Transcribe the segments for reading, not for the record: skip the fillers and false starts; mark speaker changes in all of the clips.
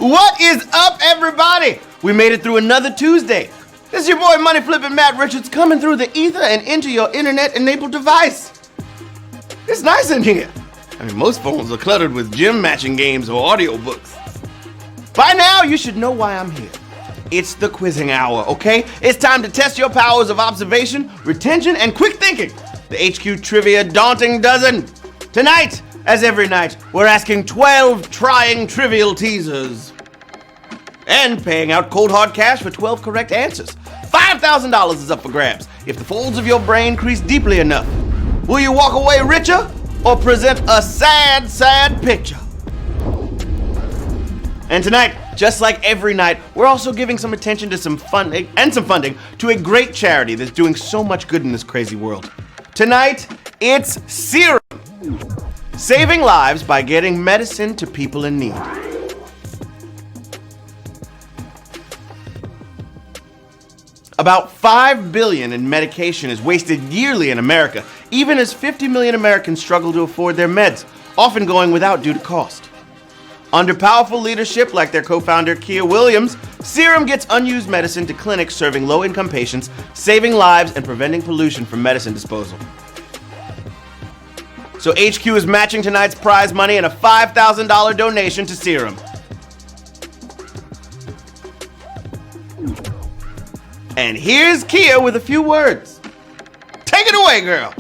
Speaker 1: What is up, everybody? We made it through another Tuesday. This is your boy, Money Flippin' Matt Richards, coming through the ether and into your internet-enabled device. It's nice in here. I mean, most phones are cluttered with gym matching games or audiobooks. By now, you should know why I'm here. It's the quizzing hour, okay? It's time to test your powers of observation, retention, and quick thinking. The HQ Trivia Daunting Dozen. Tonight, as every night, we're asking 12 trying trivial teasers. And paying out cold hard cash for 12 correct answers. $5,000 is up for grabs if the folds of your brain crease deeply enough. Will you walk away richer or present a sad, sad picture? And tonight, just like every night, we're also giving some attention to some funding to a great charity that's doing so much good in this crazy world. Tonight, it's Serum. Saving lives by getting medicine to people in need. About $5 billion in medication is wasted yearly in America, even as 50 million Americans struggle to afford their meds, often going without due to cost. Under powerful leadership like their co-founder Kia Williams, Serum gets unused medicine to clinics serving low-income patients, saving lives and preventing pollution from medicine disposal. So HQ is matching tonight's prize money and a $5,000 donation to Serum. And here's Kia with a few words. Take it away, girl.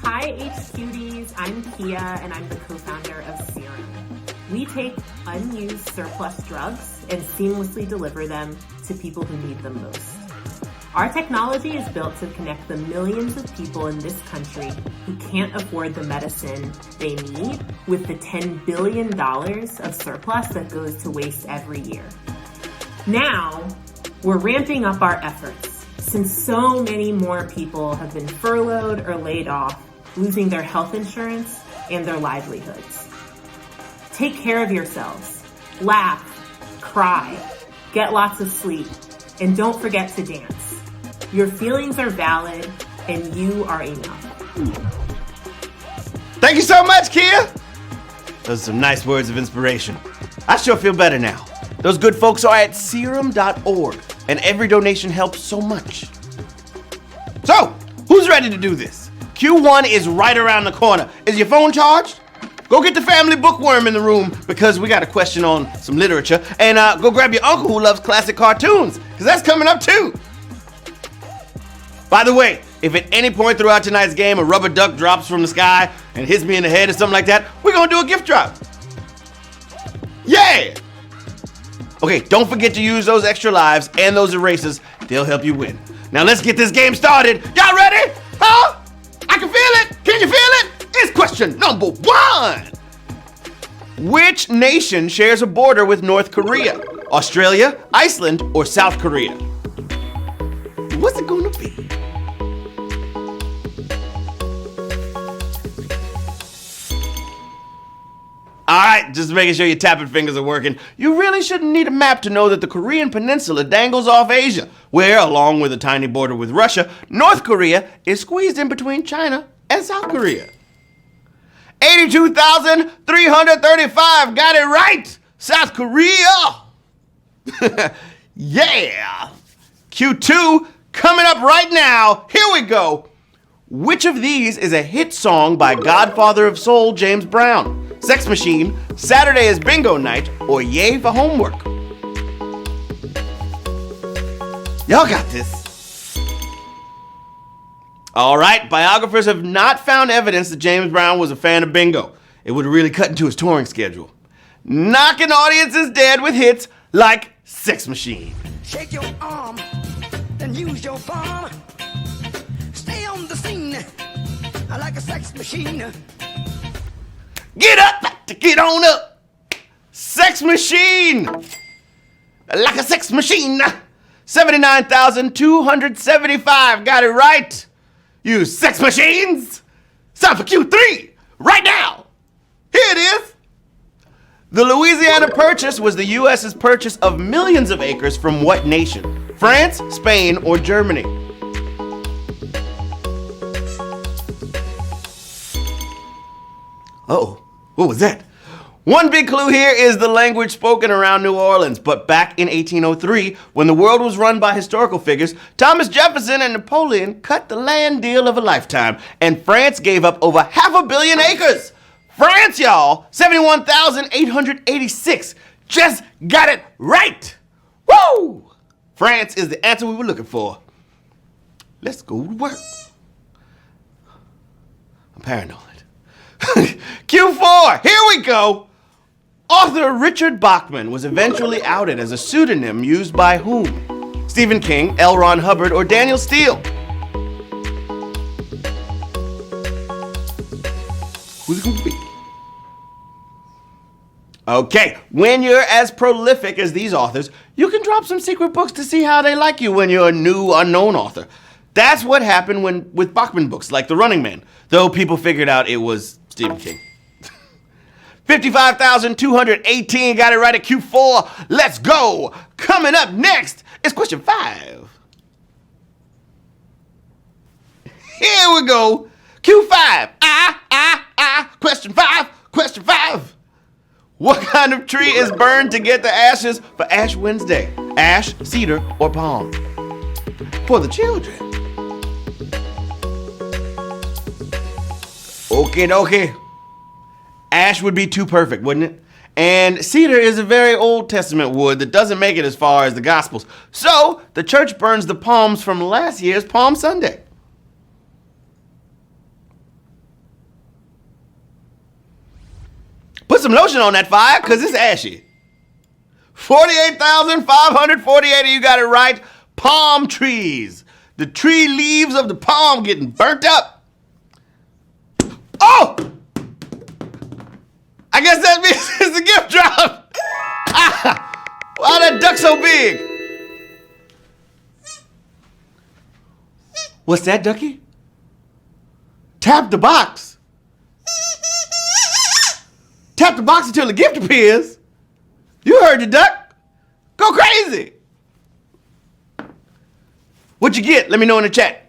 Speaker 2: Hi, HQDs. I'm Kia, and I'm the co-founder of Serum. We take unused surplus drugs and seamlessly deliver them to people who need them most. Our technology is built to connect the millions of people in this country who can't afford the medicine they need with the $10 billion of surplus that goes to waste every year. Now, we're ramping up our efforts since so many more people have been furloughed or laid off, losing their health insurance and their livelihoods. Take care of yourselves. Laugh, cry, get lots of sleep, and don't forget to dance. Your feelings are valid, and you are enough.
Speaker 1: Thank you so much, Kia. Those are some nice words of inspiration. I sure feel better now. Those good folks are at serum.org, and every donation helps so much. So, who's ready to do this? Q1 is right around the corner. Is your phone charged? Go get the family bookworm in the room because we got a question on some literature. And go grab your uncle who loves classic cartoons, because that's coming up too. By the way, if at any point throughout tonight's game a rubber duck drops from the sky and hits me in the head or something like that, we're gonna do a gift drop. Yeah! Okay, don't forget to use those extra lives and those erasers. They'll help you win. Now let's get this game started. Y'all ready? Huh? I can feel it. Can you feel it? It's question number 1. Which nation shares a border with North Korea? Australia, Iceland, or South Korea? What's it gonna be? Alright, just making sure your tapping fingers are working. You really shouldn't need a map to know that the Korean peninsula dangles off Asia, where, along with a tiny border with Russia, North Korea is squeezed in between China and South Korea. 82,335 got it right! South Korea! Yeah! Q2 coming up right now. Here we go. Which of these is a hit song by Godfather of Soul James Brown? Sex Machine, Saturday is Bingo Night, or Yay for Homework? Y'all got this. All right, biographers have not found evidence that James Brown was a fan of bingo. It would have really cut into his touring schedule. Knocking audiences dead with hits like Sex Machine.
Speaker 3: Shake your arm, then use your palm. Stay on the scene like a sex machine.
Speaker 1: Get up, to get on up. Sex Machine. Like a sex machine. 79,275 got it right. You sex machines. It's time for Q3 right now. Here it is. The Louisiana Purchase was the U.S.'s purchase of millions of acres from what nation? France, Spain, or Germany? Uh-oh. What was that? One big clue here is the language spoken around New Orleans. But back in 1803, when the world was run by historical figures, Thomas Jefferson and Napoleon cut the land deal of a lifetime, and France gave up over 500 million acres. France, y'all, 71,886. Just got it right. Woo! France is the answer we were looking for. Let's go to work. I'm paranoid. Q4, here we go. Author Richard Bachman was eventually outed as a pseudonym used by whom? Stephen King, L. Ron Hubbard, or Daniel Steele? Who's it going to be? Okay, when you're as prolific as these authors, you can drop some secret books to see how they like you when you're a new, unknown author. That's what happened with Bachman books, like The Running Man, though people figured out it was Stephen King. 55,218 got it right at Q4. Let's go. Coming up next is question 5. Here we go. Q5. Question 5. Question 5. What kind of tree is burned to get the ashes for Ash Wednesday? Ash, cedar, or palm? For the children. Okay. Ash would be too perfect, wouldn't it? And cedar is a very Old Testament wood that doesn't make it as far as the Gospels. So the church burns the palms from last year's Palm Sunday. Put some lotion on that fire, because it's ashy. 48,548 of you got it right. Palm trees. The tree leaves of the palm getting burnt up. Oh! I guess that means it's a gift drop. Why that duck so big? What's that, ducky? Tap the box. Tap the box until the gift appears. You heard the duck. Go crazy. What'd you get? Let me know in the chat.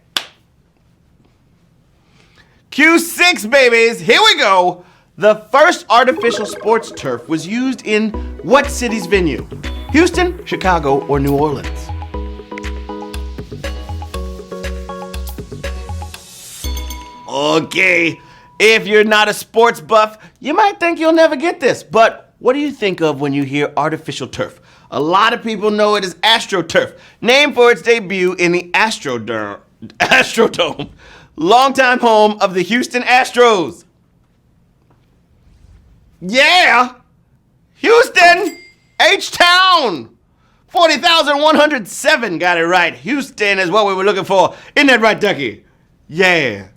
Speaker 1: Q6, babies. Here we go. The first artificial sports turf was used in what city's venue? Houston, Chicago, or New Orleans? Okay, if you're not a sports buff, you might think you'll never get this, but what do you think of when you hear artificial turf? A lot of people know it as AstroTurf, named for its debut in the Astrodome, longtime home of the Houston Astros. Yeah! Houston! H-Town! 40,107 got it right. Houston is what we were looking for. Isn't that right, Ducky? Yeah.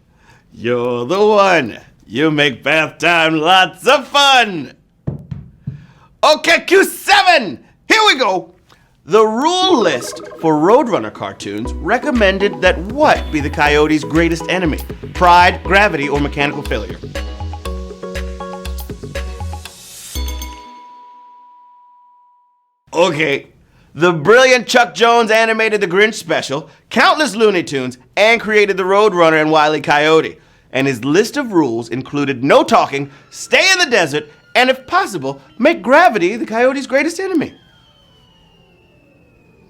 Speaker 1: You're the one. You make bath time lots of fun. Okay, Q7. Here we go. The rule list for Roadrunner cartoons recommended that what be the coyote's greatest enemy? Pride, gravity, or mechanical failure? Okay, the brilliant Chuck Jones animated the Grinch special, countless Looney Tunes, and created the Roadrunner and Wile E. Coyote. And his list of rules included no talking, stay in the desert, and if possible, make gravity the coyote's greatest enemy.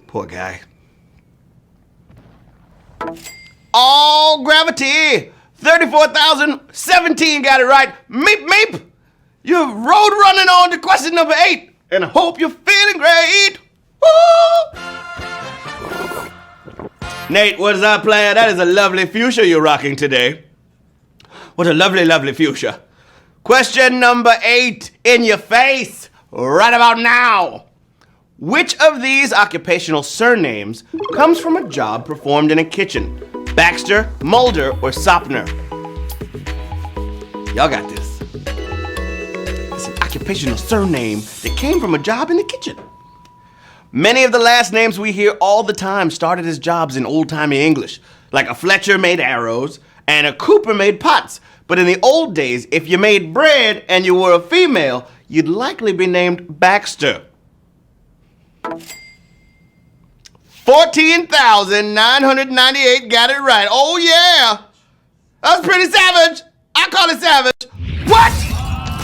Speaker 1: Poor guy. All gravity! 34,017 got it right. Meep, meep! You're road running on to question number 8. And I hope you're feeling great. Woo! Nate, what is our plan? That is a lovely fuchsia you're rocking today. What a lovely, lovely fuchsia. Question number 8, in your face, right about now. Which of these occupational surnames comes from a job performed in a kitchen? Baxter, Mulder, or Sopner? Y'all got this. It's an occupational surname that came from a job in the kitchen. Many of the last names we hear all the time started as jobs in old-timey English, like a Fletcher made arrows and a Cooper made pots. But in the old days, if you made bread and you were a female, you'd likely be named Baxter. 14,998 got it right. Oh yeah! That's pretty savage. I call it savage. What?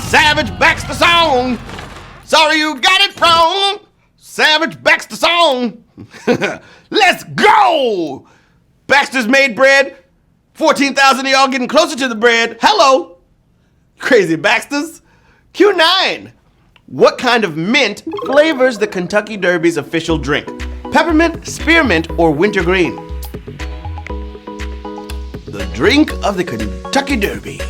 Speaker 1: Savage backs the song. Sorry you got it wrong. Savage backs the song. Let's go. Baxter's made bread. 14,000 of y'all getting closer to the bread. Hello. Crazy Baxters. Q9. What kind of mint flavors the Kentucky Derby's official drink? Peppermint, spearmint, or wintergreen? The drink of the Kentucky Derby.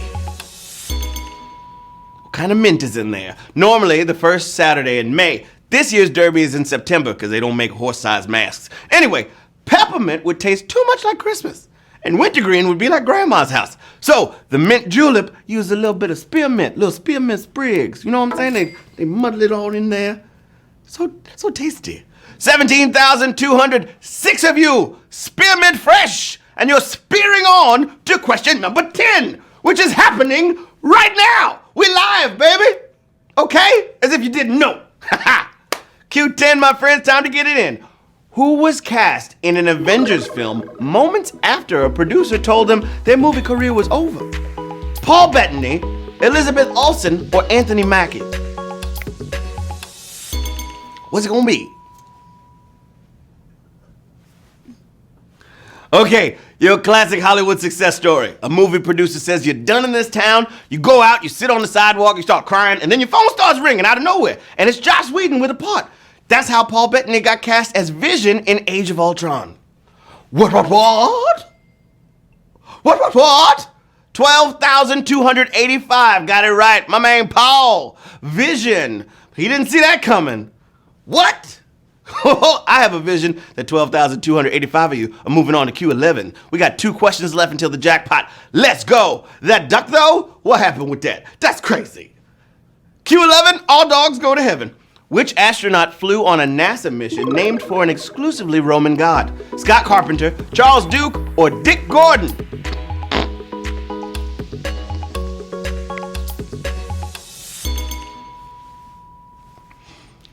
Speaker 1: What kind of mint is in there? Normally, the first Saturday in May. This year's Derby is in September because they don't make horse-sized masks. Anyway, peppermint would taste too much like Christmas, and wintergreen would be like Grandma's house. So the mint julep used a little bit of spearmint, little spearmint sprigs. You know what I'm saying? They muddle it all in there. So tasty. 17,206 of you, spearmint fresh, and you're spearing on to question number 10, which is happening right now. We live, baby. Okay? As if you didn't know. Q10, my friends, time to get it in. Who was cast in an Avengers film moments after a producer told them their movie career was over? Paul Bettany, Elizabeth Olsen, or Anthony Mackie? What's it gonna be? Okay, your classic Hollywood success story. A movie producer says you're done in this town, you go out, you sit on the sidewalk, you start crying, and then your phone starts ringing out of nowhere, and it's Joss Whedon with a part. That's how Paul Bettany got cast as Vision in Age of Ultron. What? 12,285, got it right. My man Paul, Vision. He didn't see that coming. What? I have a vision that 12,285 of you are moving on to Q11. We got 2 questions left until the jackpot. Let's go. That duck, though? What happened with that? That's crazy. Q11, all dogs go to heaven. Which astronaut flew on a NASA mission named for an exclusively Roman god? Scott Carpenter, Charles Duke, or Dick Gordon?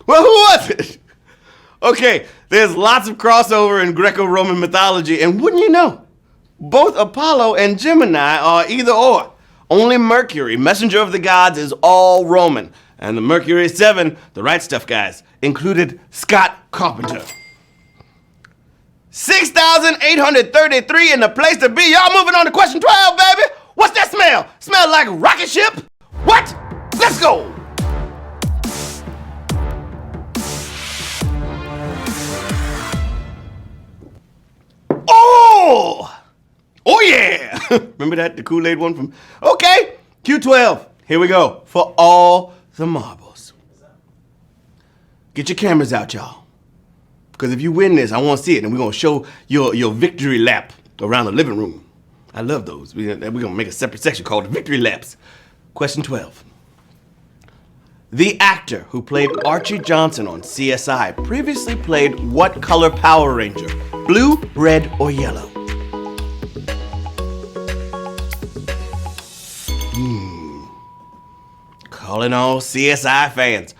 Speaker 1: Well, who was it? Okay, there's lots of crossover in Greco-Roman mythology, and wouldn't you know, both Apollo and Gemini are either or. Only Mercury, messenger of the gods, is all Roman. And the Mercury 7, the right stuff guys, included Scott Carpenter. 6,833 in the place to be. Y'all moving on to question 12, baby. What's that smell? Smell like rocket ship? What? Let's go. Oh yeah. Remember that, the Kool-Aid one from? Okay, Q12. Here we go for all the marbles. Get your cameras out, y'all. Because if you win this, I want to see it, and we're going to show your victory lap around the living room. I love those. We're going to make a separate section called the victory laps. Question 12. The actor who played Archie Johnson on CSI previously played what color Power Ranger? Blue, red, or yellow? Calling all CSI fans.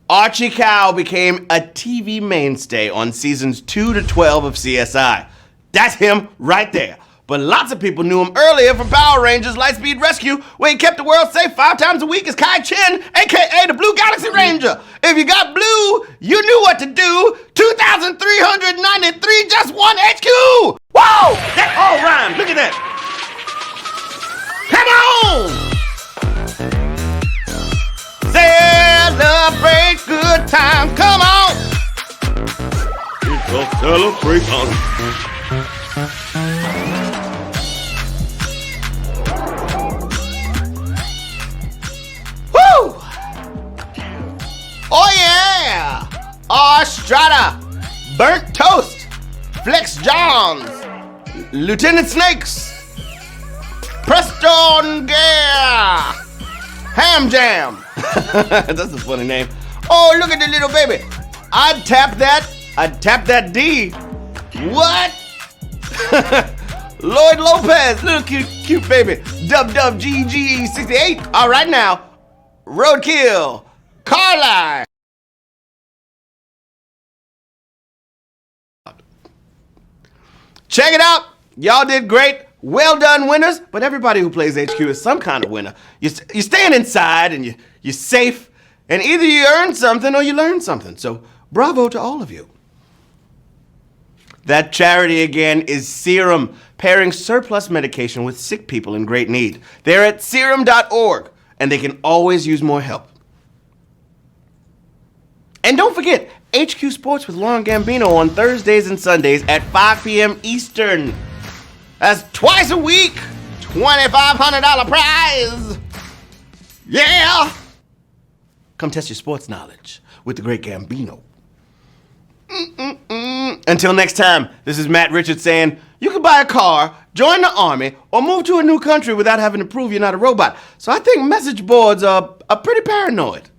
Speaker 1: Archie Cow became a TV mainstay on seasons 2 to 12 of CSI. That's him right there. But lots of people knew him earlier from Power Rangers Lightspeed Rescue, where he kept the world safe 5 times a week as Kai Chen, aka the Blue Galaxy Ranger. If you got blue, you knew what to do. 2,393, just one HQ. Whoa! That all rhymes. Look at that. Come on! Celebrate good times. Come on! It's a celebration. Woo! Oh yeah! Strata, Burnt Toast, Flex Johns, Lieutenant Snakes, Preston Gare, Ham Jam. That's a funny name. Oh, look at the little baby. I'd tap that D. What? Lloyd Lopez, little cute baby. GG68. All right now. Roadkill, Carlisle. Check it out. Y'all did great. Well done, winners. But everybody who plays HQ is some kind of winner. You're staying inside and you're safe. And either you earn something or you learn something. So bravo to all of you. That charity again is Serum, pairing surplus medication with sick people in great need. They're at serum.org, and they can always use more help. And don't forget, HQ Sports with Lauren Gambino on Thursdays and Sundays at 5 p.m. Eastern. That's twice a week, $2,500 prize. Yeah! Come test your sports knowledge with the great Gambino. Until next time, this is Matt Richards saying, you can buy a car, join the army, or move to a new country without having to prove you're not a robot. So I think message boards are pretty paranoid.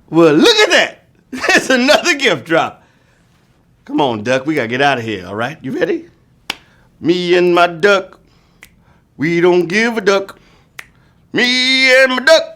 Speaker 1: Well, look at that. There's another gift drop. Come on, duck. We got to get out of here, all right? You ready? Me and my duck. We don't give a duck. Me and my duck.